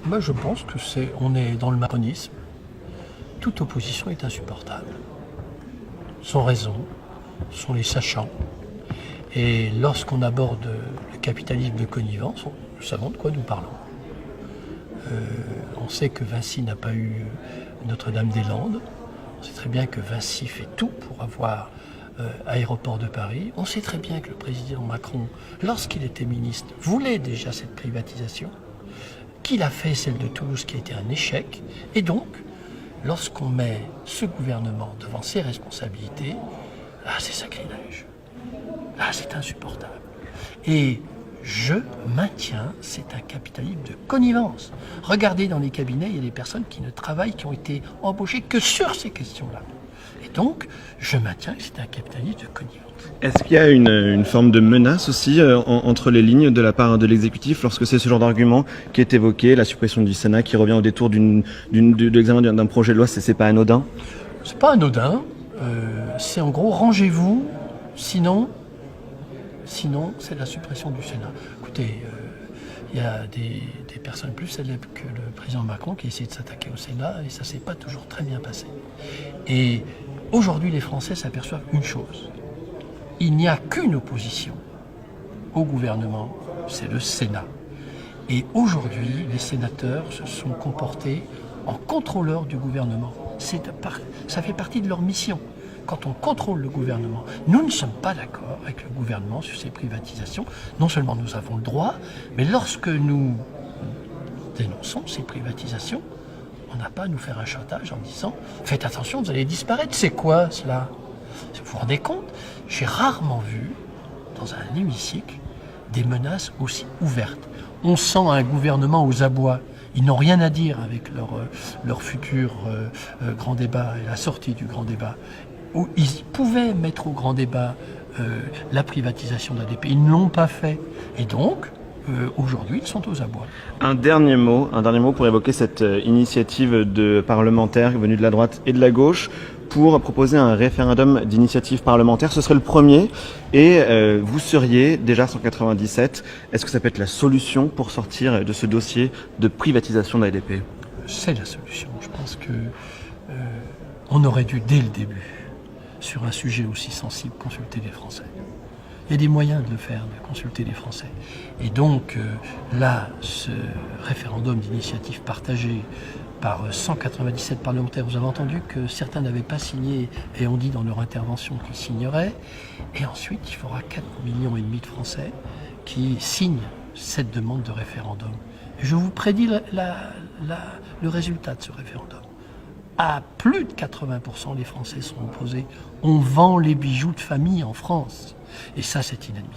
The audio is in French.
Moi, je pense que on est dans le macronisme. Toute opposition est insupportable. Sans raison, sont les sachants. Et lorsqu'on aborde le capitalisme de connivence, nous savons de quoi nous parlons. On sait que Vinci n'a pas eu Notre-Dame-des-Landes. On sait très bien que Vinci fait tout pour avoir Aéroport de Paris. On sait très bien que le président Macron, lorsqu'il était ministre, voulait déjà cette privatisation, qu'il a fait celle de Toulouse qui a été un échec. Et donc, lorsqu'on met ce gouvernement devant ses responsabilités, là c'est sacrilège. Là c'est insupportable. Et je maintiens, c'est un capitalisme de connivence. Regardez dans les cabinets, il y a des personnes qui ne travaillent, qui ont été embauchées que sur ces questions-là. Et donc, je maintiens que c'est un capitalisme de connivence. Est-ce qu'il y a une forme de menace aussi entre les lignes de la part de l'exécutif lorsque c'est ce genre d'argument qui est évoqué, la suppression du Sénat qui revient au détour de l'examen d'un projet de loi, c'est pas anodin? C'est pas anodin, c'est en gros, rangez-vous, sinon c'est la suppression du Sénat. Écoutez, il y a des personnes plus célèbres que le président Macron qui essaient de s'attaquer au Sénat et ça ne s'est pas toujours très bien passé. Et aujourd'hui, les Français s'aperçoivent une chose. Il n'y a qu'une opposition au gouvernement, c'est le Sénat. Et aujourd'hui, les sénateurs se sont comportés en contrôleurs du gouvernement. Ça fait partie de leur mission. Quand on contrôle le gouvernement, nous ne sommes pas d'accord avec le gouvernement sur ces privatisations. Non seulement nous avons le droit, mais lorsque nous dénonçons ces privatisations, on n'a pas à nous faire un chantage en disant « Faites attention, vous allez disparaître ». C'est quoi cela? Vous vous rendez compte? J'ai rarement vu, dans un hémicycle, des menaces aussi ouvertes. On sent un gouvernement aux abois. Ils n'ont rien à dire avec leur futur grand débat et la sortie du grand débat. Où ils pouvaient mettre au grand débat la privatisation d'ADP. Ils ne l'ont pas fait. Et donc, aujourd'hui, ils sont aux abois. Un dernier mot pour évoquer cette initiative de parlementaires venus de la droite et de la gauche pour proposer un référendum d'initiative parlementaire. Ce serait le premier et vous seriez déjà 197. Est-ce que ça peut être la solution pour sortir de ce dossier de privatisation d'ADP? C'est la solution. Je pense que on aurait dû, dès le début, sur un sujet aussi sensible, consulter les Français. Il y a des moyens de le faire, de consulter les Français. Et donc, là, ce référendum d'initiative partagée par 197 parlementaires, vous avez entendu que certains n'avaient pas signé et ont dit dans leur intervention qu'ils signeraient. Et ensuite, il faudra 4,5 millions de Français qui signent cette demande de référendum. Et je vous prédis le résultat de ce référendum. À plus de 80%, les Français sont opposés. On vend les bijoux de famille en France. Et ça, c'est inadmissible.